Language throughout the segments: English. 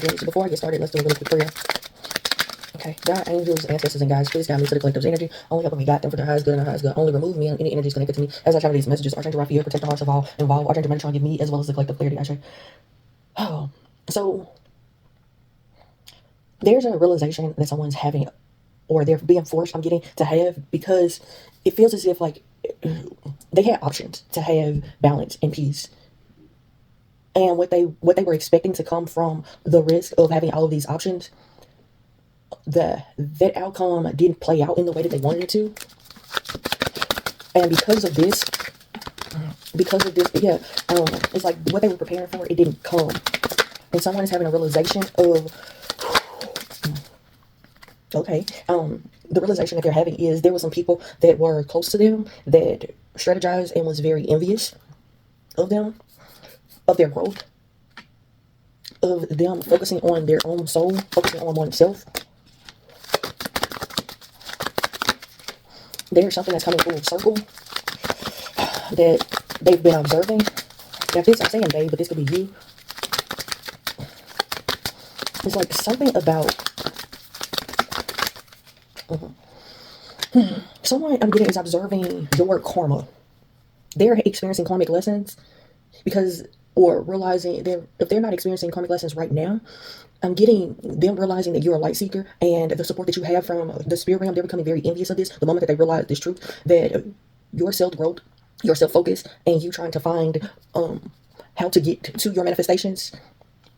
So before I get started, let's do a little quick prayer. Okay, God, angels, ancestors, and guides, please guide me to the collective's energy. Only help me guide them for their highest good and their highest good. Only remove me and any energies connected to me as I channel these messages. Archangel Raphael, protect the hearts of all involved. Archangel Metatron, give me as well as the collective clarity. I say, oh, so there's a realization that someone's having, or they're being forced, I'm getting to have, because it feels as if like they had options to have balance and peace. And what they were expecting to come from the risk of having all of these options, that outcome didn't play out in the way that they wanted it to. And because of this, yeah, it's like what they were preparing for, it didn't come. And someone is having a realization of, okay, the realization that they're having is there were some people that were close to them that strategized and was very envious of them, of their growth, of them focusing on their own soul, focusing on oneself. There's something that's coming full circle that they've been observing. Now, this, I'm saying they, but this could be you. It's like something about someone I'm getting is observing your karma. They're experiencing karmic lessons because, or realizing if they're not experiencing karmic lessons right now, I'm getting them realizing that you're a light seeker, and the support that you have from the spirit realm, they're becoming very envious of this. The moment that they realize this truth, that your self-growth, your self-focus, and you trying to find how to get to your manifestations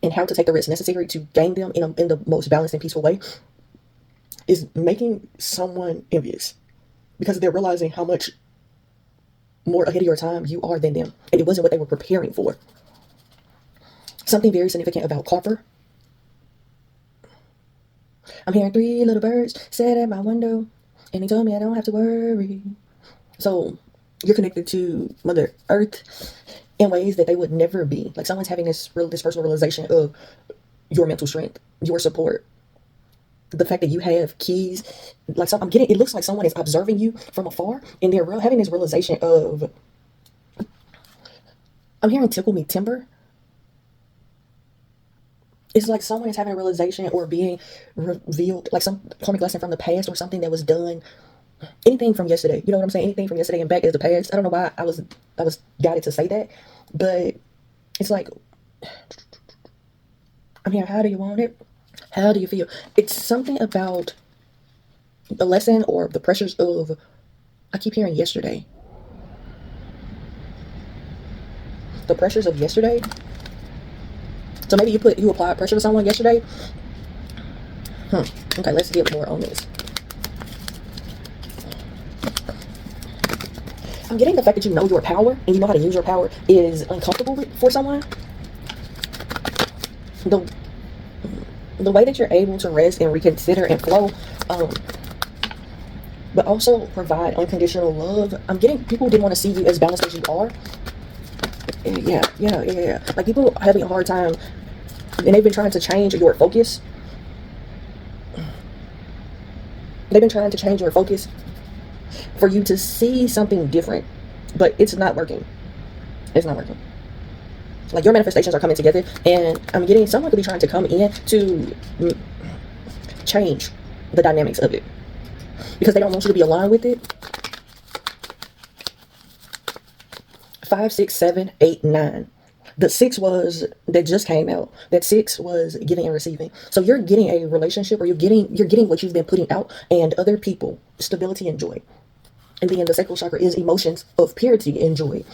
and how to take the risks necessary to gain them in the most balanced and peaceful way, is making someone envious because they're realizing how much more ahead of your time you are than them, and it wasn't what they were preparing for. Something very significant about copper. I'm hearing 3 little birds sat at my window, and he told me I don't have to worry. So you're connected to Mother Earth in ways that they would never be. Like someone's having this personal realization of your mental strength, your support, the fact that you have keys. Like I'm getting, it looks like someone is observing you from afar, and they're having this realization of, I'm hearing tickle me timber. It's like someone is having a realization or being revealed, like some karmic lesson from the past or something that was done. Anything from yesterday, you know what I'm saying? Anything from yesterday and back is the past. I don't know why I was guided to say that, but it's like, I'm here. How do you want it? How do you feel? It's something about the lesson or the pressures of, I keep hearing yesterday. The pressures of yesterday. So maybe you applied pressure to someone yesterday. Okay, let's get more on this. I'm getting the fact that you know your power and you know how to use your power is uncomfortable for someone. The way that you're able to rest and reconsider and flow, but also provide unconditional love. I'm getting people didn't want to see you as balanced as you are. Yeah. Like people are having a hard time, and they've been trying to change your focus. They've been trying to change your focus for you to see something different, but it's not working. It's not working. Like your manifestations are coming together, and I'm getting someone could be trying to come in to change the dynamics of it because they don't want you to be aligned with it. 5, 6, 7, 8, 9. The 6 was that just came out. That 6 was giving and receiving. So you're getting a relationship, or you're getting what you've been putting out, and other people, stability and joy. And then the sacral chakra is emotions of purity and joy.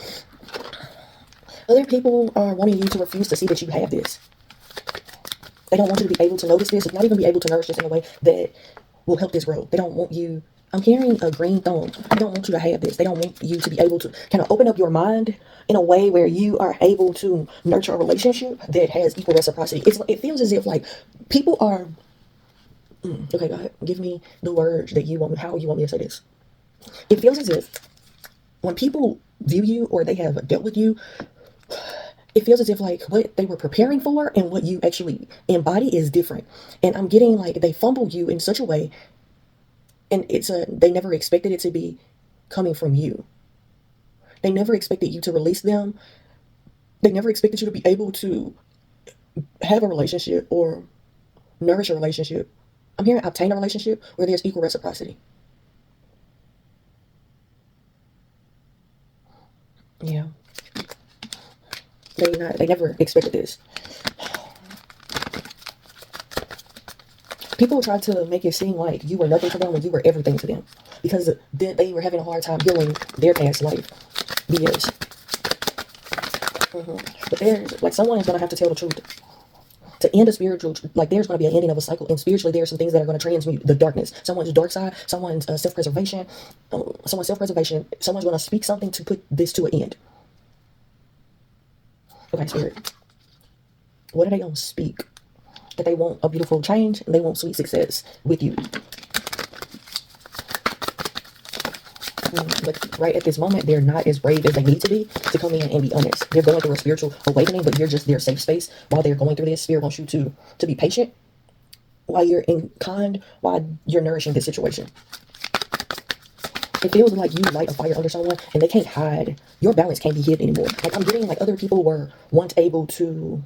Other people are wanting you to refuse to see that you have this. They don't want you to be able to notice this, not even be able to nourish this in a way that will help this grow. They don't want you. I'm hearing a green thumb. They don't want you to have this. They don't want you to be able to kind of open up your mind in a way where you are able to nurture a relationship that has equal reciprocity. It feels as if like people are. Okay, go ahead. Give me the words that you want me. How you want me to say this? It feels as if when people view you or they have dealt with you, it feels as if like what they were preparing for and what you actually embody is different. And I'm getting like they fumbled you in such a way, and they never expected it to be coming from you. They never expected you to release them. They never expected you to be able to have a relationship or nourish a relationship. I'm hearing obtain a relationship where there's equal reciprocity. Yeah. They never expected this. People try to make it seem like you were nothing to them when you were everything to them. Because they were having a hard time healing their past life. Yes. But there's, like, someone is going to have to tell the truth. To end a spiritual, like, there's going to be an ending of a cycle. And spiritually, there's some things that are going to transmute the darkness. Someone's dark side, someone's self-preservation, someone's going to speak something to put this to an end. Okay, spirit. What are they going to speak? That they want a beautiful change and they want sweet success with you. But right at this moment, they're not as brave as they need to be to come in and be honest. They're going through a spiritual awakening, but you're just their safe space while they're going through this. Spirit wants you to be patient while you're while you're nourishing this situation. It feels like you light a fire under someone and they can't hide. Your balance can't be hidden anymore. Like, I'm getting like other people were once able to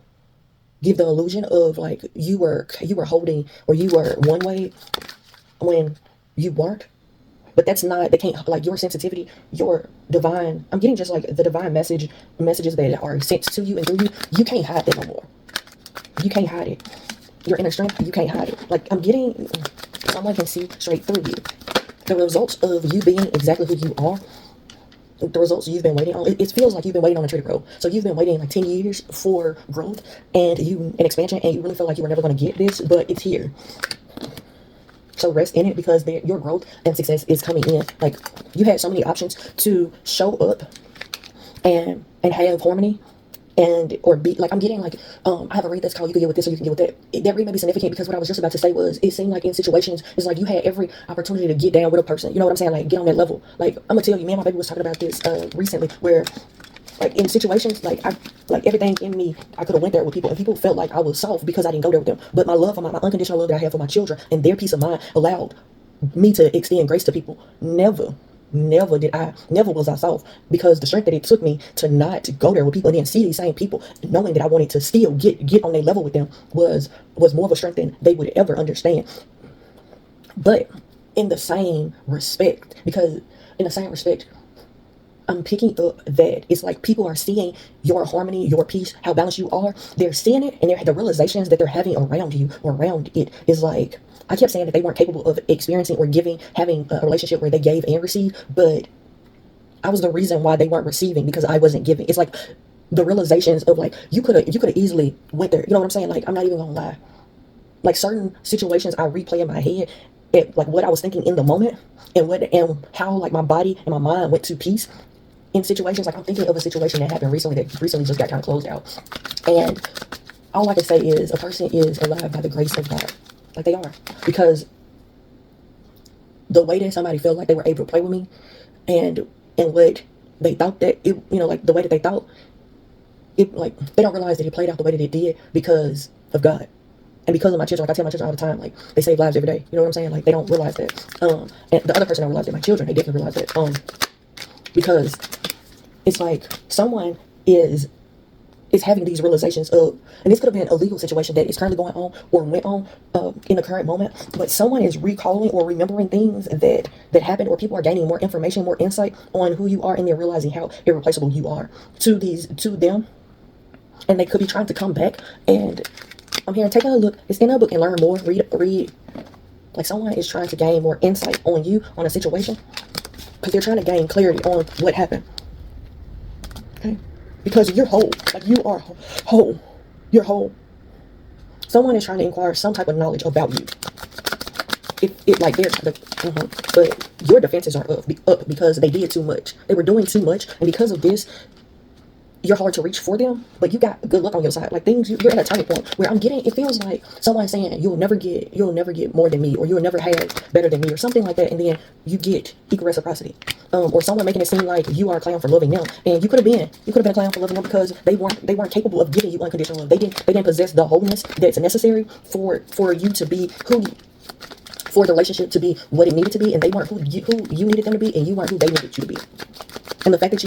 give the illusion of like you were holding, or you were one way when you weren't. But that's not, they can't, like, your sensitivity, your divine, I'm getting just like the divine messages that are sent to you and through you. You can't hide that no more. You can't hide it. Your inner strength, you can't hide it. Like, I'm getting, someone can see straight through you. The results of you being exactly who you are, the results you've been waiting on, it feels like you've been waiting on a treaty road. So you've been waiting like 10 years for growth and expansion, and you really feel like you were never going to get this, but it's here. So rest in it, because your growth and success is coming in. Like, you had so many options to show up and have harmony or be like, I'm getting like, I have a read that's called You Can Get With This or You Can Get With That. That read may be significant because what I was just about to say was, it seemed like in situations, it's like you had every opportunity to get down with a person. You know what I'm saying? Like, get on that level. Like, I'm gonna tell you, me and my baby was talking about this recently, where like in situations, like everything in me, I could have went there with people, and people felt like I was soft because I didn't go there with them. But my love for my unconditional love that I have for my children and their peace of mind allowed me to extend grace to people. Never was I soft, because the strength that it took me to not go there with people and then see these same people, knowing that I wanted to still get on their level with them, was more of a strength than they would ever understand. But in the same respect, I'm picking up that it's like people are seeing your harmony, your peace, how balanced you are. They're seeing it, and the realizations that they're having around you or around it is like, I kept saying that they weren't capable of experiencing or having a relationship where they gave and received, but I was the reason why they weren't receiving, because I wasn't giving. It's like the realizations of like, you could have easily went there. You know what I'm saying? Like, I'm not even gonna lie. Like, certain situations I replay in my head at like what I was thinking in the moment, and how like my body and my mind went to peace in situations. Like, I'm thinking of a situation that happened recently just got kind of closed out, and all I can say is a person is alive by the grace of God. Like, they are, because the way that somebody felt like they were able to play with me, and what they thought that it, like the way that they thought it, like, they don't realize that it played out the way that it did because of God. And because of my children. Like, I tell my children all the time, like, they save lives every day. You know what I'm saying? Like, they don't realize that. And the other person don't realize that. My children, they definitely realize that. Because it's like someone is having these realizations of, and this could have been a legal situation that is currently going on or went on in the current moment, but someone is recalling or remembering things that happened, or people are gaining more information, more insight on who you are, and they're realizing how irreplaceable you are to them, and they could be trying to come back. And I'm here, take a look. It's in a book and learn more. Read. Like, someone is trying to gain more insight on you, on a situation, because they're trying to gain clarity on what happened. Okay? Because you're whole. Like, you are whole. You're whole. Someone is trying to inquire some type of knowledge about you. But your defenses are up because they did too much. They were doing too much, and because of this, you're hard to reach for them, but you got good luck on your side. Like, you're at a turning point where it feels like someone saying you'll never get more than me, or you'll never have better than me, or something like that, and then you get equal reciprocity. Or someone making it seem like you are a clown for loving them, and you could have been a clown for loving them because they weren't capable of giving you unconditional love. They didn't possess the wholeness that's necessary for you to be for the relationship to be what it needed to be, and they weren't who you needed them to be, and you weren't who they needed you to be. And the fact that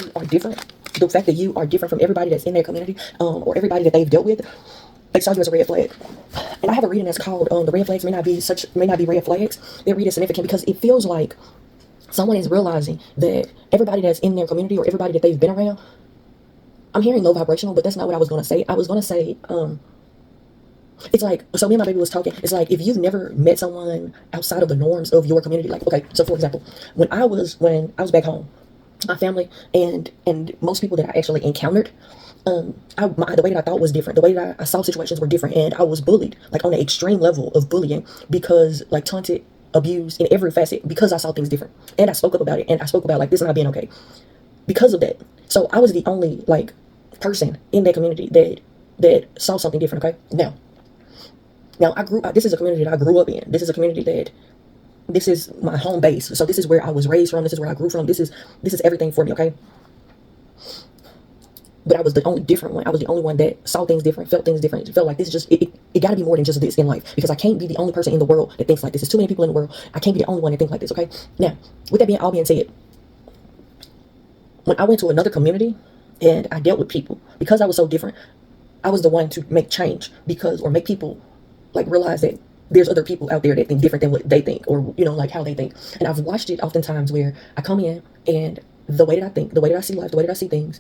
you are different from everybody that's in their community, or everybody that they've dealt with, They saw you as a red flag. And I have a reading that's called the red flags may not be red flags. They're reading significant because it feels like someone is realizing that everybody that's in their community or everybody that they've been around, I'm hearing low vibrational, but that's not what I was going to say. I was going to say, it's like, so me and my baby was talking. It's like, if you've never met someone outside of the norms of your community, like, okay, so for example, when I was back home, my family and most people that I actually encountered, the way that I thought was different. The way that I saw situations were different, and I was bullied, like on an extreme level of bullying, because like taunted, abused in every facet, because I saw things different, and I spoke up about it, and I spoke about like this not being okay because of that. So I was the only like person in that community that saw something different. Okay, now this is a community that I grew up in. This is a community this is my home base. So this is where I was raised from. This is where I grew from. This is everything for me. Okay. But I was the only different one. I was the only one that saw things different, felt things different. It felt like this is just, it got to be more than just this in life, because I can't be the only person in the world that thinks like this. There's too many people in the world. I can't be the only one that thinks like this. Okay. Now, with that all being said, when I went to another community and I dealt with people, because I was so different, I was the one to make change or make people like realize that there's other people out there that think different than what they think, or, like how they think. And I've watched it oftentimes where I come in and the way that I think, the way that I see life, the way that I see things,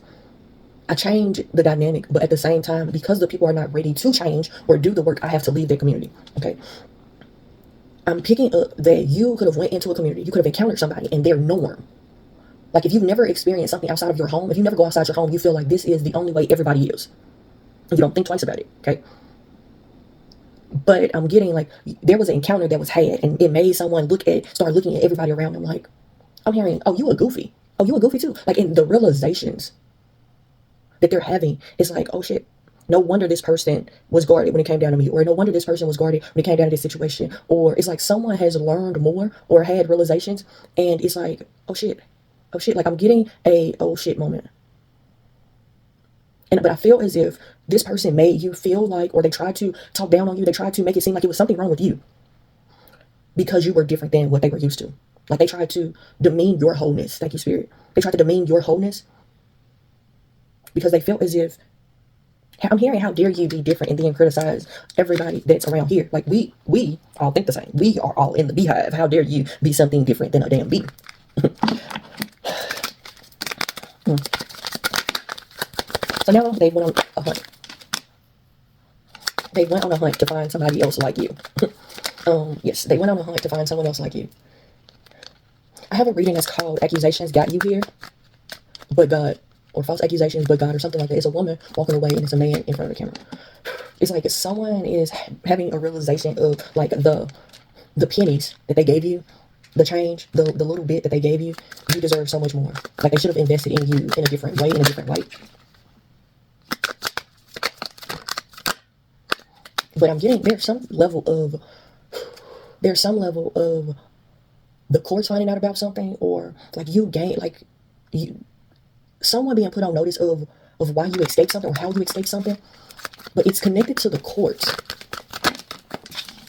I change the dynamic, but at the same time, because the people are not ready to change or do the work, I have to leave their community. Okay. I'm picking up that you could have went into a community, you could have encountered somebody and their norm. Like if you've never experienced something outside of your home, if you never go outside your home, you feel like this is the only way everybody is. You don't think twice about it. Okay. But I'm getting like, there was an encounter that was had, and it made someone start looking at everybody around them like, I'm hearing, oh, you a goofy. Oh, you a goofy too. Like in the realizations that they're having, it's like, oh shit, no wonder this person was guarded when it came down to me, or no wonder this person was guarded when it came down to this situation. Or it's like someone has learned more or had realizations, and it's like, oh shit, like I'm getting a oh shit moment. But I feel as if this person made you feel like, or they tried to talk down on you, they tried to make it seem like it was something wrong with you because you were different than what they were used to. Like they tried to demean your wholeness. Thank you, Spirit. They tried to demean your wholeness because they felt as if, I'm hearing, how dare you be different and then criticize everybody that's around here. Like we all think the same. We are all in the beehive. How dare you be something different than a damn bee? So now they went on a hunt. They went on a hunt to find somebody else like you. Yes, they went on a hunt to find someone else like you. I have a reading that's called Accusations Got You Here, But God, or False Accusations, But God, or something like that. It's a woman walking away and it's a man in front of the camera. It's like someone is having a realization of like the pennies that they gave you, the change, the little bit that they gave you. You deserve so much more. Like they should have invested in you in a different way, in a different light. But I'm getting, there's some level of the courts finding out about something, or like someone being put on notice of why you escaped something or how you escaped something, but it's connected to the courts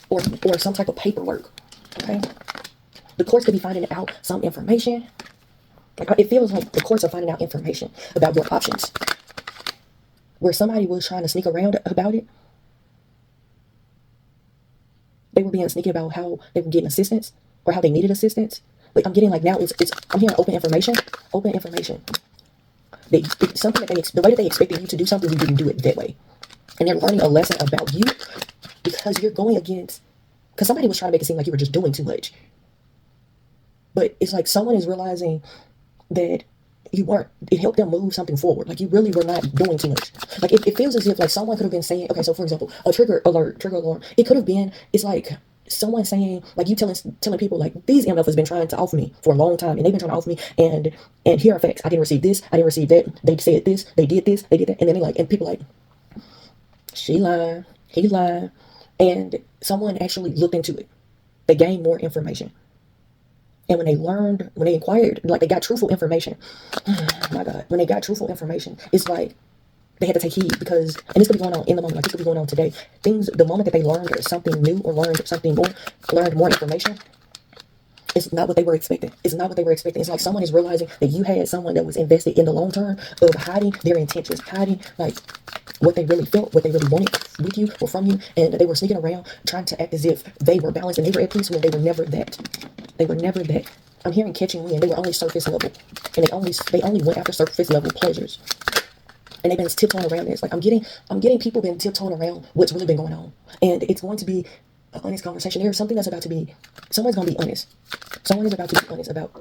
or some type of paperwork. Okay, the courts could be finding out some information. Like it feels like the courts are finding out information about your options, where somebody was trying to sneak around about it. They were being sneaky about how they were getting assistance or how they needed assistance. But I'm getting like now I'm hearing open information. Something that the way that they expected you to do something, you didn't do it that way. And they're learning a lesson about you because you're going against, because somebody was trying to make it seem like you were just doing too much. But it's like someone is realizing that you weren't, it helped them move something forward. Like you really were not doing too much. Like it feels as if like someone could have been saying, okay, so for example, a trigger alarm. It could have been, it's like someone saying, like you telling people like, these MF has been trying to offer me for a long time, and they've been trying to offer me, and here are facts. I didn't receive this, I didn't receive that. They said this, they did this, they did that. And then and people like, she lied, he lied. And someone actually looked into it. They gained more information. And when they inquired, like they got truthful information. Oh my God, when they got truthful information, it's like they had to take heed because, and this could be going on in the moment, like this could be going on today. The moment that they learned something new or learned something more, learned more information, it's not what they were expecting. It's not what they were expecting. It's like someone is realizing that you had someone that was invested in the long term of hiding their intentions, hiding like what they really felt, what they really wanted with you or from you, and they were sneaking around trying to act as if they were balanced and they were at peace when they were never that. They were never that. I'm hearing catching wind. They were only surface level, and they only went after surface level pleasures, and they've been tiptoeing around this. Like I'm getting people been tiptoeing around what's really been going on, and it's going to be an honest conversation. There's something that's about to be. Someone's going to be honest. Someone is about to be honest about.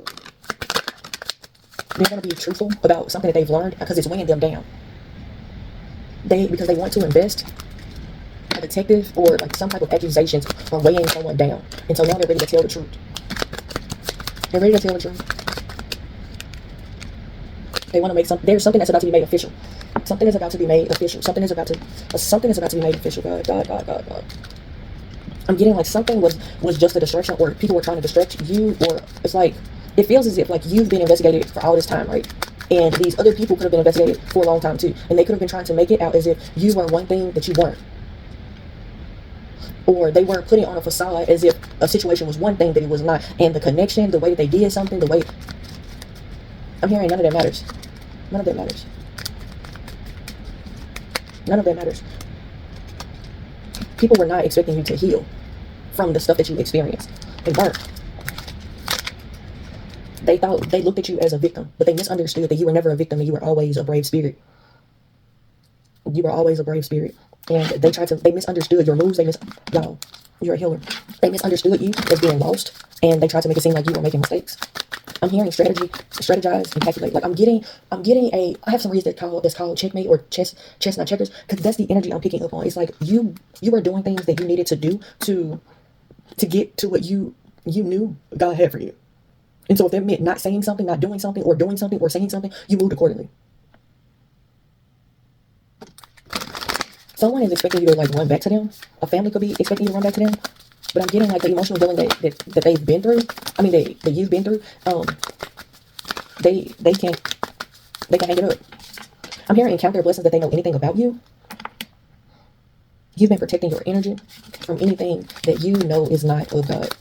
They're going to be truthful about something that they've learned because it's weighing them down. Because they want to invest a detective or like some type of accusations are weighing someone down, and so now they're ready to tell the truth. They're ready to tell the truth. They want to make something. There's something that's about to be made official. Something is about to be made official. Something is about to be made official. God. I'm getting like something was just a distraction, or people were trying to distract you, or it's like it feels as if like you've been investigated for all this time, right? And these other people could have been investigated for a long time too, and they could have been trying to make it out as if you were one thing that you weren't, or they were putting on a facade as if a situation was one thing that it was not, and the connection, the way that they did something, the way I'm hearing, none of that matters. None of that matters. None of that matters. People were not expecting you to heal from the stuff that you experienced. They weren't. They looked at you as a victim, but they misunderstood that you were never a victim and you were always a brave spirit. You were always a brave spirit. And they misunderstood your moves. Y'all, you're a healer. They misunderstood you as being lost, and they tried to make it seem like you were making mistakes. I'm hearing strategize, and calculate. Like I have some reads that's called checkmate or chess not checkers, because that's the energy I'm picking up on. It's like you were doing things that you needed to do to get to what you knew God had for you. And so if that meant not saying something, not doing something, or doing something, or saying something, you moved accordingly. Someone is expecting you to like run back to them. A family could be expecting you to run back to them. But I'm getting like the emotional healing that they've been through. I mean, that you've been through. They can hang it up. I'm hearing encounter blessings that they know anything about you. You've been protecting your energy from anything that you know is not of God.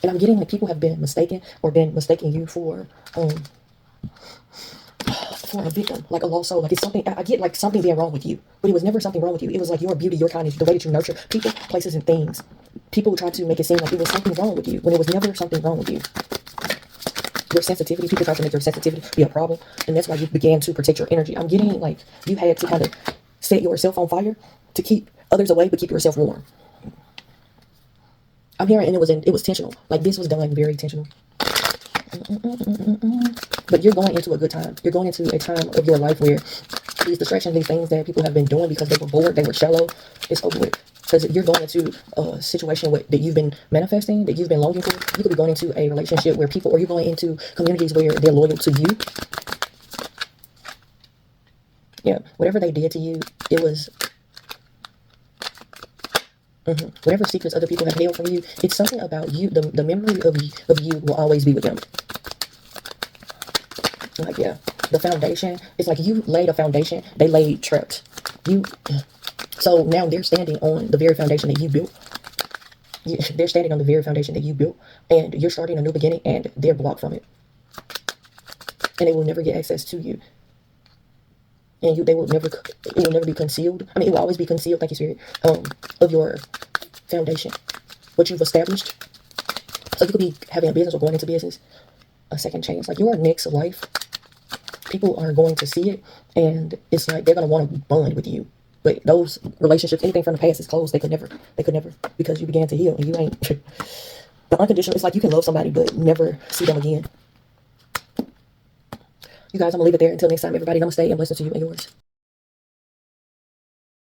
And I'm getting like people have been mistaken you for a victim, like a lost soul. Like it's something, I get like something being wrong with you, but it was never something wrong with you. It was like your beauty, your kindness, the way that you nurture people, places, and things. People tried to make it seem like it was something wrong with you when it was never something wrong with you. Your sensitivity, people tried to make your sensitivity be a problem, and that's why you began to protect your energy. I'm getting like you had to kind of set yourself on fire to keep others away, but keep yourself warm. I'm hearing, and it was intentional. Like this was done very intentional. But you're going into a good time. You're going into a time of your life where these distractions, these things that people have been doing because they were bored, they were shallow, it's over with. Because you're going into a situation that you've been manifesting, that you've been longing for. You could be going into a relationship where people, or you're going into communities where they're loyal to you. Yeah, whatever they did to you, it was... Whatever secrets other people have held from you, it's something about you. The memory of you will always be with them. Like, yeah, the foundation, it's like you laid a foundation, they laid traps. So now they're standing on the very foundation that you built. They're standing on the very foundation that you built, and you're starting a new beginning, and they're blocked from it. And they will never get access to you. And it will never be concealed. I mean, it will always be concealed, thank you, Spirit, of your foundation, what you've established. So you could be having a business or going into business, a second chance. Like your next life, people are going to see it, and it's like they're going to want to bond with you. But those relationships, anything from the past is closed. They could never, because you began to heal, and you ain't. The unconditional, it's like you can love somebody, but never see them again. You guys, I'm going to leave it there. Until next time, everybody, namaste and blessings to you and yours.